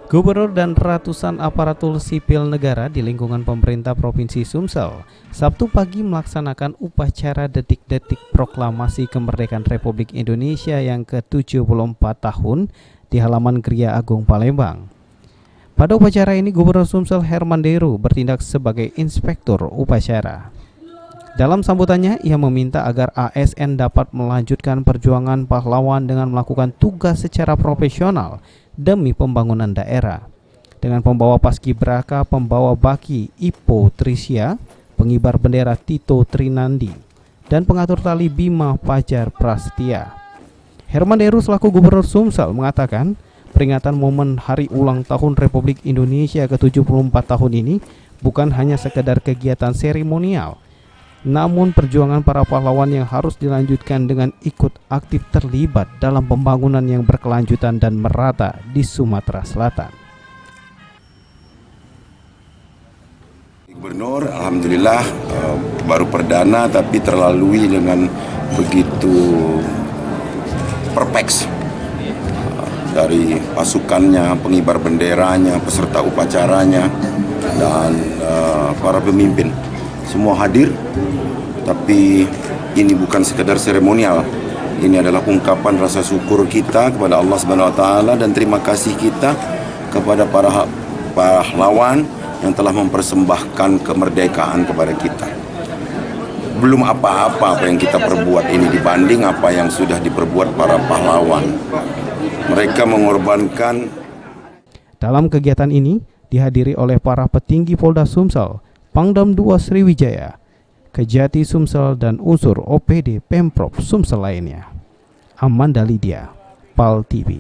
Gubernur dan ratusan aparatur sipil negara di lingkungan pemerintah Provinsi Sumsel Sabtu pagi melaksanakan upacara detik-detik proklamasi kemerdekaan Republik Indonesia yang ke-74 tahun di halaman Gria Agung Palembang. Pada upacara ini Gubernur Sumsel Herman Deru bertindak sebagai inspektur upacara. Dalam sambutannya, ia meminta agar ASN dapat melanjutkan perjuangan pahlawan dengan melakukan tugas secara profesional demi pembangunan daerah. Dengan pembawa paskibraka, pembawa baki Ipo Trisya, pengibar bendera Tito Trinandi, dan pengatur tali Bima Fajar Prasetya. Herman Deru selaku Gubernur Sumsel mengatakan, peringatan momen Hari Ulang Tahun Republik Indonesia ke-74 tahun ini bukan hanya sekedar kegiatan seremonial, namun perjuangan para pahlawan yang harus dilanjutkan dengan ikut aktif terlibat dalam pembangunan yang berkelanjutan dan merata di Sumatera Selatan. Gubernur, alhamdulillah baru perdana tapi terlalui dengan begitu perfect dari pasukannya, pengibar benderanya, peserta upacaranya, dan para pemimpin. Semua hadir, tapi ini bukan sekedar seremonial. Ini adalah ungkapan rasa syukur kita kepada Allah Subhanahu wa taala dan terima kasih kita kepada para pahlawan yang telah mempersembahkan kemerdekaan kepada kita. Belum apa-apa yang kita perbuat ini dibanding apa yang sudah diperbuat para pahlawan. Mereka mengorbankan. Dalam kegiatan ini dihadiri oleh para petinggi Polda Sumsel, Pangdam II Sriwijaya, Kejati Sumsel, dan unsur OPD Pemprov Sumsel lainnya. Amanda Lydia, PAL TV.